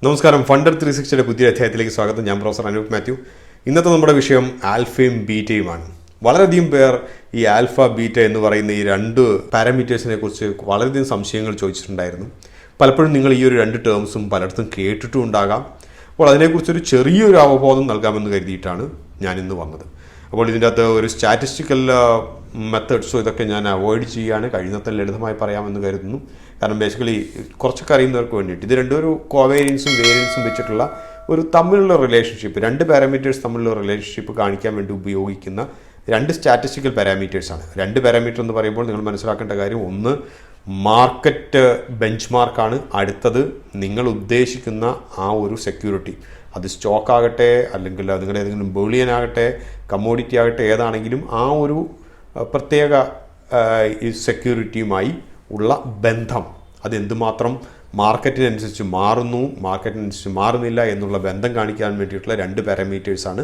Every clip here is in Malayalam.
നമസ്കാരം. ഫണ്ടർ 360 പുതിയ അധ്യായത്തിലേക്ക് സ്വാഗതം. ഞാൻ പ്രൊഫസർ അനൂപ് മാത്യു. ഇന്നത്തെ നമ്മുടെ വിഷയം ആൽഫയും ബീറ്റയുമാണ്. വളരെയധികം പേർ ഈ ആൽഫ ബീറ്റ എന്ന് പറയുന്ന ഈ രണ്ട് പാരാമീറ്റേഴ്സിനെ കുറിച്ച് വളരെയധികം സംശയങ്ങൾ ചോദിച്ചിട്ടുണ്ടായിരുന്നു. പലപ്പോഴും നിങ്ങൾ ഈ ഒരു രണ്ട് ടേംസും പലയിടത്തും കേട്ടിട്ടും ഉണ്ടാകാം. അപ്പോൾ അതിനെക്കുറിച്ചൊരു ചെറിയൊരു അവബോധം നൽകാമെന്ന് കരുതിയിട്ടാണ് ഞാനിന്ന് വന്നത്. അപ്പോൾ ഇതിൻ്റെ അകത്ത് ഒരു സ്റ്റാറ്റിസ്റ്റിക്കൽ മെത്തേഡ്സോ ഇതൊക്കെ ഞാൻ അവോയ്ഡ് ചെയ്യുകയാണ്. കഴിയുന്നത്ര ലളിതമായി പറയാമെന്ന് കരുതുന്നു. കാരണം ബേസിക്കലി കുറച്ചൊക്കെ അറിയുന്നവർക്ക് വേണ്ടിയിട്ട് ഇത് രണ്ടും ഒരു കോവേരിയൻസും വേരിയൻസും വെച്ചിട്ടുള്ള ഒരു തമ്മിലുള്ള റിലേഷൻഷിപ്പ്, രണ്ട് പാരാമീറ്റേഴ്സ് തമ്മിലുള്ള റിലേഷൻഷിപ്പ് കാണിക്കാൻ വേണ്ടി ഉപയോഗിക്കുന്ന രണ്ട് സ്റ്റാറ്റിസ്റ്റിക്കൽ പാരാമീറ്റേഴ്സാണ്. രണ്ട് പാരാമീറ്റർ എന്ന് പറയുമ്പോൾ നിങ്ങൾ മനസ്സിലാക്കേണ്ട കാര്യം, ഒന്ന് മാർക്കറ്റ് ബെഞ്ച് മാർക്കാണ്, അടുത്തത് നിങ്ങൾ ഉദ്ദേശിക്കുന്ന ആ ഒരു സെക്യൂരിറ്റി. അത് സ്റ്റോക്ക് ആകട്ടെ, അല്ലെങ്കിൽ നിങ്ങളുടെ ഏതെങ്കിലും ബൂളിയൻ ആകട്ടെ, കമ്മോഡിറ്റി ആകട്ടെ, ഏതാണെങ്കിലും ആ ഒരു പ്രത്യേക സെക്യൂരിറ്റിയുമായി ഉള്ള ബന്ധം അതെന്തുമാത്രം മാർക്കറ്റിനനുസരിച്ച് മാറുന്നു, മാർക്കറ്റിനനുസരിച്ച് മാറുന്നില്ല എന്നുള്ള ബന്ധം കാണിക്കാൻ വേണ്ടിയിട്ടുള്ള രണ്ട് പാരാമീറ്റേഴ്സാണ്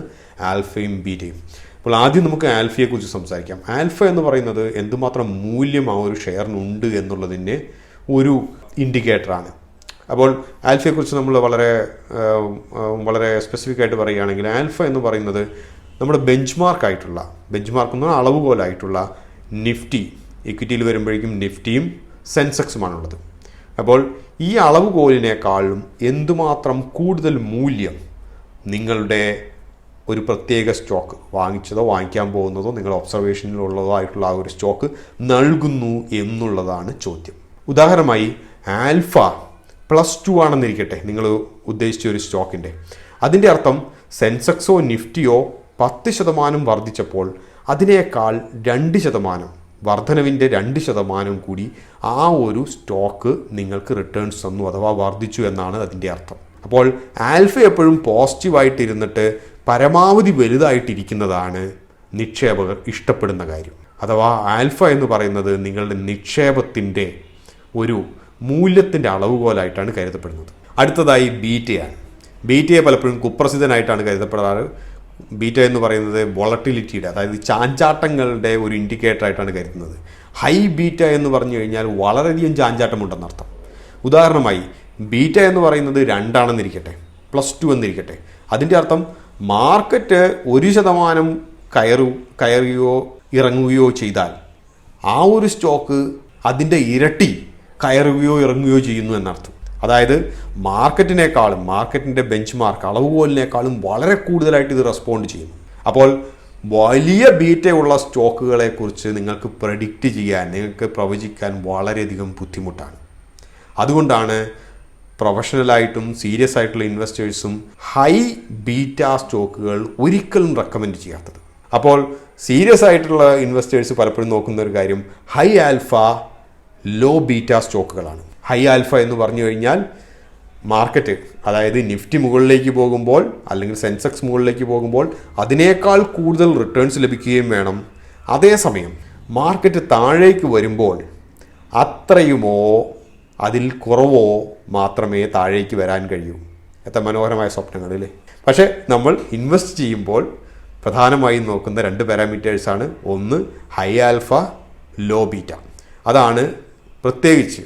ആൽഫയും ബീറ്റയും. അപ്പോൾ ആദ്യം നമുക്ക് ആൽഫയെക്കുറിച്ച് സംസാരിക്കാം. ആൽഫ എന്ന് പറയുന്നത് എന്തുമാത്രം മൂല്യം ആ ഒരു ഷെയറിനുണ്ട് എന്നുള്ളതിൻ്റെ ഒരു ഇൻഡിക്കേറ്ററാണ്. അപ്പോൾ ആൽഫയെക്കുറിച്ച് നമ്മൾ വളരെ സ്പെസിഫിക് ആയിട്ട് പറയുകയാണെങ്കിൽ, ആൽഫ എന്ന് പറയുന്നത് നമ്മുടെ ബെഞ്ച് മാർക്കായിട്ടുള്ള, ബെഞ്ച് മാർക്ക് എന്ന അളവുകോലായിട്ടുള്ള നിഫ്റ്റി, ഇക്വിറ്റിയിൽ വരുമ്പോഴേക്കും നിഫ്റ്റിയും സെൻസെക്സുമാണുള്ളത്. അപ്പോൾ ഈ അളവുകോലിനേക്കാളും എന്തുമാത്രം കൂടുതൽ മൂല്യം നിങ്ങളുടെ ഒരു പ്രത്യേക സ്റ്റോക്ക്, വാങ്ങിച്ചതോ വാങ്ങിക്കാൻ പോകുന്നതോ നിങ്ങൾ ഒബ്സർവേഷനിലുള്ളതോ ആയിട്ടുള്ള ആ ഒരു സ്റ്റോക്ക് നൽകുന്നു എന്നുള്ളതാണ് ചോദ്യം. ഉദാഹരണമായി ആൽഫ +2 ആണെന്നിരിക്കട്ടെ നിങ്ങൾ ഉദ്ദേശിച്ച ഒരു സ്റ്റോക്കിൻ്റെ. അതിൻ്റെ അർത്ഥം സെൻസെക്സോ നിഫ്റ്റിയോ 10% വർദ്ധിച്ചപ്പോൾ അതിനേക്കാൾ 2% വർധനവിൻ്റെ 2% കൂടി ആ ഒരു സ്റ്റോക്ക് നിങ്ങൾക്ക് റിട്ടേൺസ് തന്നു, അഥവാ വർദ്ധിച്ചു എന്നാണ് അതിൻ്റെ അർത്ഥം. അപ്പോൾ ആൽഫ എപ്പോഴും പോസിറ്റീവായിട്ടിരുന്നിട്ട് പരമാവധി വലുതായിട്ടിരിക്കുന്നതാണ് നിക്ഷേപകർ ഇഷ്ടപ്പെടുന്ന കാര്യം. അഥവാ ആൽഫ എന്ന് പറയുന്നത് നിങ്ങളുടെ നിക്ഷേപത്തിൻ്റെ ഒരു മൂല്യത്തിൻ്റെ അളവുകോലായിട്ടാണ് കരുതപ്പെടുന്നത്. അടുത്തതായി ബീറ്റയാണ്. ബീറ്റയെ പലപ്പോഴും കുപ്രസിദ്ധനായിട്ടാണ് കരുതപ്പെടാറ്. ബീറ്റ എന്ന് പറയുന്നത് വോളട്ടിലിറ്റിയുടെ, അതായത് ചാഞ്ചാട്ടങ്ങളുടെ ഒരു ഇൻഡിക്കേറ്റർ ആയിട്ടാണ് കരുതുന്നത്. ഹൈ ബീറ്റ എന്ന് പറഞ്ഞു കഴിഞ്ഞാൽ വളരെയധികം ചാഞ്ചാട്ടമുണ്ടെന്നർത്ഥം. ഉദാഹരണമായി ബീറ്റ എന്ന് പറയുന്നത് 2 ആണെന്നിരിക്കട്ടെ, +2 എന്നിരിക്കട്ടെ. അതിൻ്റെ അർത്ഥം മാർക്കറ്റ് 1% കയറുകയോ ഇറങ്ങുകയോ ചെയ്താൽ ആ ഒരു സ്റ്റോക്ക് അതിൻ്റെ ഇരട്ടി കയറുകയോ ഇറങ്ങുകയോ ചെയ്യുന്നു എന്നർത്ഥം. അതായത് മാർക്കറ്റിനേക്കാളും, മാർക്കറ്റിൻ്റെ ബെഞ്ച് മാർക്ക് അളവുകോലിനേക്കാളും വളരെ കൂടുതലായിട്ട് ഇത് റെസ്പോണ്ട് ചെയ്യുന്നു. അപ്പോൾ വലിയ ബീറ്റയുള്ള സ്റ്റോക്കുകളെക്കുറിച്ച് നിങ്ങൾക്ക് പ്രെഡിക്റ്റ് ചെയ്യാൻ, നിങ്ങൾക്ക് പ്രവചിക്കാൻ വളരെയധികം ബുദ്ധിമുട്ടാണ്. അതുകൊണ്ടാണ് പ്രൊഫഷണലായിട്ടും സീരിയസ് ആയിട്ടുള്ള ഇൻവെസ്റ്റേഴ്സും ഹൈ ബീറ്റ സ്റ്റോക്കുകൾ ഒരിക്കലും റെക്കമെൻഡ് ചെയ്യാത്തത്. അപ്പോൾ സീരിയസ് ആയിട്ടുള്ള ഇൻവെസ്റ്റേഴ്സ് പലപ്പോഴും നോക്കുന്ന ഒരു കാര്യം ഹൈ ആൽഫ ലോ ബീറ്റ സ്റ്റോക്കുകളാണ്. ഹൈ ആൽഫ എന്ന് പറഞ്ഞു കഴിഞ്ഞാൽ മാർക്കറ്റ്, അതായത് നിഫ്റ്റി മുകളിലേക്ക് പോകുമ്പോൾ അല്ലെങ്കിൽ സെൻസെക്സ് മുകളിലേക്ക് പോകുമ്പോൾ അതിനേക്കാൾ കൂടുതൽ റിട്ടേൺസ് ലഭിക്കുകയും വേണം. അതേസമയം മാർക്കറ്റ് താഴേക്ക് വരുമ്പോൾ അത്രയുമോ അതിൽ കുറവോ മാത്രമേ താഴേക്ക് വരാൻ കഴിയൂ. എത്ര മനോഹരമായ സ്വപ്നങ്ങളില്ലേ. പക്ഷേ നമ്മൾ ഇൻവെസ്റ്റ് ചെയ്യുമ്പോൾ പ്രധാനമായും നോക്കുന്ന രണ്ട് പാരാമീറ്റേഴ്സാണ്. ഒന്ന് ഹൈ ആൽഫ, ലോ ബീറ്റ. അതാണ് പ്രത്യേകിച്ച്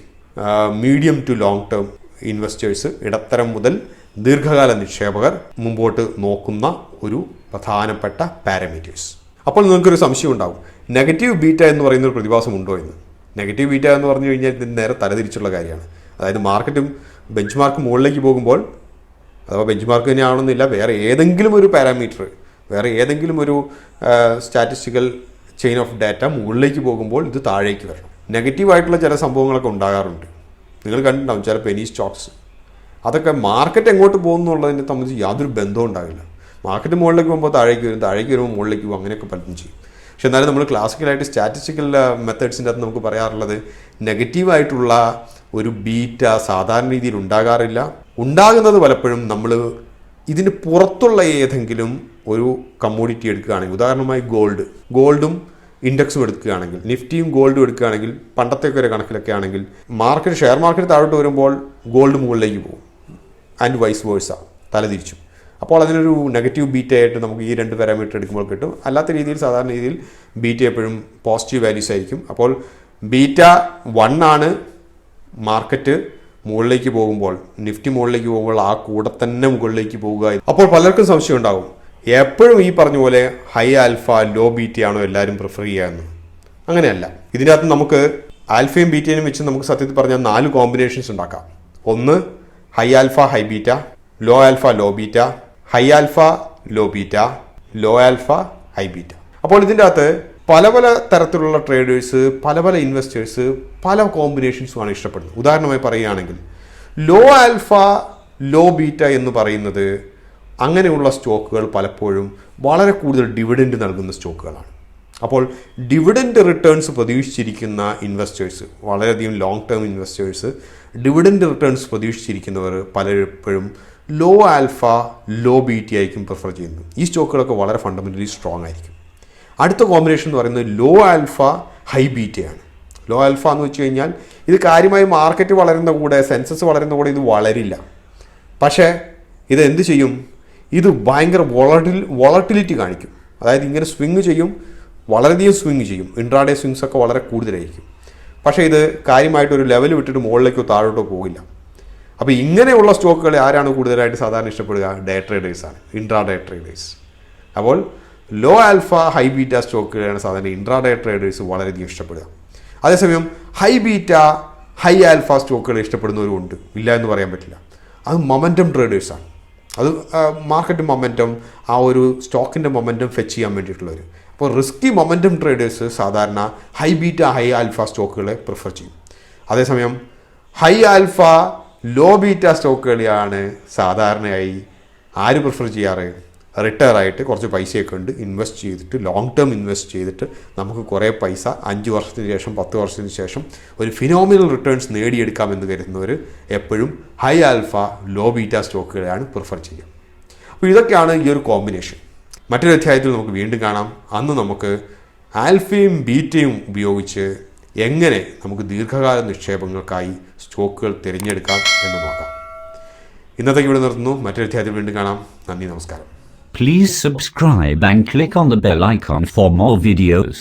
medium to long term investors, ഇടത്തരം മുതൽ ദീർഘകാല നിക്ഷേപകർ മുമ്പോട്ട് നോക്കുന്ന ഒരു പ്രധാനപ്പെട്ട പാരാമീറ്റേഴ്സ്. അപ്പോൾ നിങ്ങൾക്കൊരു സംശയം ഉണ്ടാകും, നെഗറ്റീവ് ബീറ്റ എന്ന് പറയുന്ന ഒരു പ്രതിഭാസം ഉണ്ടോ എന്ന്. നെഗറ്റീവ് ബീറ്റ എന്ന് പറഞ്ഞു കഴിഞ്ഞാൽ ഇതിന് നേരെ തലതിരിച്ചുള്ള കാര്യമാണ്. അതായത് മാർക്കറ്റും ബെഞ്ച് മാർക്ക് മുകളിലേക്ക് പോകുമ്പോൾ, അഥവാ ബെഞ്ച് മാർക്ക് തന്നെയാണെന്നില്ല, വേറെ ഏതെങ്കിലും ഒരു പാരാമീറ്റർ, വേറെ ഏതെങ്കിലും ഒരു സ്റ്റാറ്റിസ്റ്റിക്കൽ ചെയിൻ ഓഫ് ഡാറ്റ മുകളിലേക്ക് പോകുമ്പോൾ ഇത് താഴേക്ക് വരണം. നെഗറ്റീവായിട്ടുള്ള ചില സംഭവങ്ങളൊക്കെ ഉണ്ടാകാറുണ്ട്. നിങ്ങൾ കണ്ടിട്ടുണ്ടാവും ചില പെനി സ്റ്റോക്സ്. അതൊക്കെ മാർക്കറ്റ് എങ്ങോട്ട് പോകുന്നുള്ളതിനെ സംബന്ധിച്ച് യാതൊരു ബന്ധവും ഉണ്ടാവില്ല. മാർക്കറ്റ് മുകളിലേക്ക് പോകുമ്പോൾ താഴേക്ക് വരും, താഴേക്ക് വരുമ്പോൾ മുകളിലേക്ക് പോകും, അങ്ങനെയൊക്കെ പലതും ചെയ്യും. പക്ഷെ എന്നാലും നമ്മൾ ക്ലാസിക്കലായിട്ട് സ്റ്റാറ്റിസ്റ്റിക്കൽ മെത്തേഡ്സിൻ്റെ അകത്ത് നമുക്ക് പറയാറുള്ളത് നെഗറ്റീവായിട്ടുള്ള ഒരു ബീറ്റ സാധാരണ രീതിയിൽ ഉണ്ടാകാറില്ല. ഉണ്ടാകുന്നത് പലപ്പോഴും നമ്മൾ ഇതിന് പുറത്തുള്ള ഏതെങ്കിലും ഒരു കമ്മോഡിറ്റി എടുക്കുകയാണെങ്കിൽ, ഉദാഹരണമായി ഗോൾഡും ഇൻഡെക്സും എടുക്കുകയാണെങ്കിൽ, നിഫ്റ്റിയും ഗോൾഡും എടുക്കുകയാണെങ്കിൽ, പണ്ടത്തെയൊക്കെ ഒരു കണക്കിലൊക്കെ ആണെങ്കിൽ ഷെയർ മാർക്കറ്റ് താഴോട്ട് വരുമ്പോൾ ഗോൾഡ് മുകളിലേക്ക് പോകും, ആൻഡ് വൈസ് വേഴ്സ, തലതിരിച്ചു. അപ്പോൾ അതിനൊരു നെഗറ്റീവ് ബീറ്റ ആയിട്ട് നമുക്ക് ഈ രണ്ട് പാരാമീറ്റർ എടുക്കുമ്പോൾ കിട്ടും. അല്ലാത്ത രീതിയിൽ സാധാരണ രീതിയിൽ ബീറ്റ എപ്പോഴും പോസിറ്റീവ് വാല്യൂസ് ആയിരിക്കും. അപ്പോൾ ബീറ്റ 1 ആണ് മാർക്കറ്റ് മുകളിലേക്ക് പോകുമ്പോൾ, നിഫ്റ്റി മുകളിലേക്ക് പോകുമ്പോൾ ആ കൂടെ തന്നെ മുകളിലേക്ക് പോവുക. അപ്പോൾ പലർക്കും സംശയം ഉണ്ടാകും, എപ്പോഴും ഈ പറഞ്ഞ പോലെ ഹൈ ആൽഫ ലോ ബീറ്റയാണോ എല്ലാവരും പ്രിഫർ ചെയ്യാമെന്ന്. അങ്ങനെയല്ല. ഇതിനകത്ത് നമുക്ക് ആൽഫയും ബീറ്റയും വെച്ച് നമുക്ക് സത്യത്തിൽ പറഞ്ഞാൽ 4 കോമ്പിനേഷൻസ് ഉണ്ടാക്കാം. ഒന്ന് high alpha high beta, low alpha low beta, high alpha low beta, low alpha high beta. അപ്പോൾ ഇതിൻ്റെ അകത്ത് പല പല തരത്തിലുള്ള ട്രേഡേഴ്സ്, പല പല ഇൻവെസ്റ്റേഴ്സ് പല കോമ്പിനേഷൻസുമാണ് ഇഷ്ടപ്പെടുന്നത്. ഉദാഹരണമായി പറയുകയാണെങ്കിൽ ലോ ആൽഫ ലോ ബീറ്റ എന്ന് പറയുന്നത് അങ്ങനെയുള്ള സ്റ്റോക്കുകൾ പലപ്പോഴും വളരെ കൂടുതൽ ഡിവിഡൻഡ് നൽകുന്ന സ്റ്റോക്കുകളാണ്. അപ്പോൾ ഡിവിഡൻഡ് റിട്ടേൺസ് പ്രതീക്ഷിച്ചിരിക്കുന്ന ഇൻവെസ്റ്റേഴ്സ്, വളരെയധികം long term investors, dividend returns പ്രതീക്ഷിച്ചിരിക്കുന്നവർ പലപ്പോഴും ലോ ആൽഫ ലോ ബീറ്റ ആയിരിക്കും പ്രിഫർ ചെയ്യുന്നത്. ഈ സ്റ്റോക്കുകളൊക്കെ വളരെ ഫണ്ടമെൻ്റലി സ്ട്രോങ് ആയിരിക്കും. അടുത്ത കോമ്പിനേഷൻ എന്ന് പറയുന്നത് ലോ ആൽഫ ഹൈ ബീറ്റയാണ്. ലോ ആൽഫ എന്ന് വെച്ച് കഴിഞ്ഞാൽ ഇത് കാര്യമായി മാർക്കറ്റ് വളരുന്ന കൂടെ, സെൻസസ് വളരുന്ന കൂടെ ഇത് വളരില്ല. പക്ഷേ ഇത് എന്ത് ചെയ്യും? ഇത് ഭയങ്കര വോളട്ടിലിറ്റി കാണിക്കും. അതായത് ഇങ്ങനെ സ്വിങ് ചെയ്യും, വളരെയധികം സ്വിങ് ചെയ്യും. ഇൻട്രാഡേ സ്വിങ്സ് ഒക്കെ വളരെ കൂടുതലായിരിക്കും. പക്ഷേ ഇത് കാര്യമായിട്ടൊരു ലെവൽ വിട്ടിട്ട് മുകളിലേക്കോ താഴോട്ടോ പോകില്ല. അപ്പോൾ ഇങ്ങനെയുള്ള സ്റ്റോക്കുകളെ ആരാണ് കൂടുതലായിട്ട് സാധാരണ ഇഷ്ടപ്പെടുക? ഡേ ട്രേഡേഴ്സാണ്, ഇൻട്രാഡേ ട്രേഡേഴ്സ്. അപ്പോൾ ലോ ആൽഫ ഹൈ ബീറ്റ സ്റ്റോക്കുകളാണ് സാധാരണ ഇൻട്രാഡേ ട്രേഡേഴ്സ് വളരെയധികം ഇഷ്ടപ്പെടുക. അതേസമയം ഹൈ ബീറ്റ ഹൈ ആൽഫ സ്റ്റോക്കുകൾ ഇഷ്ടപ്പെടുന്നവരുമുണ്ട്, ഇല്ല എന്ന് പറയാൻ പറ്റില്ല. അത് മൊമെൻറ്റം ട്രേഡേഴ്സാണ്. അത് മാർക്കറ്റ് മൊമെൻറ്റം, ആ ഒരു സ്റ്റോക്കിൻ്റെ മൊമെൻറ്റം ഫെച്ച് ചെയ്യാൻ വേണ്ടിയിട്ടുള്ളവർ. അപ്പോൾ റിസ്കി മൊമെൻറ്റം ട്രേഡേഴ്സ് സാധാരണ ഹൈ ബീറ്റ ഹൈ ആൽഫ സ്റ്റോക്കുകളെ പ്രിഫർ ചെയ്യും. അതേസമയം ഹൈ ആൽഫ ലോ ബീറ്റ സ്റ്റോക്കുകളെയാണ് സാധാരണയായി ആര് പ്രിഫർ ചെയ്യാറ്? റിട്ടയർ ആയിട്ട് കുറച്ച് പൈസയൊക്കെ ഉണ്ട് ഇൻവെസ്റ്റ് ചെയ്തിട്ട്, ലോങ് ടേം ഇൻവെസ്റ്റ് ചെയ്തിട്ട് നമുക്ക് കുറേ പൈസ 5 വർഷത്തിന് ശേഷം 10 വർഷത്തിന് ശേഷം ഒരു ഫിനോമിനൽ റിട്ടേൺസ് നേടിയെടുക്കാമെന്ന് കരുതുന്നവർ എപ്പോഴും ഹൈ ആൽഫ ലോ ബീറ്റ സ്റ്റോക്കുകളെയാണ് പ്രിഫർ ചെയ്യുക. അപ്പോൾ ഇതൊക്കെയാണ് ഈ ഒരു കോമ്പിനേഷൻ. മറ്റൊരു അധ്യായത്തിൽ നമുക്ക് വീണ്ടും കാണാം. അന്ന് നമുക്ക് ആൽഫയും ബീറ്റയും ഉപയോഗിച്ച് എങ്ങനെ നമുക്ക് ദീർഘകാല നിക്ഷേപങ്ങൾക്കായി സ്റ്റോക്കുകൾ തിരഞ്ഞെടുക്കാം എന്ന് നോക്കാം. ഇന്നത്തേക്ക് ഇവിടെ നിർത്തുന്നു. മറ്റൊരു അധ്യായത്തിൽ വീണ്ടും കാണാം. നന്ദി, നമസ്കാരം. Please subscribe and click on the bell icon for more videos.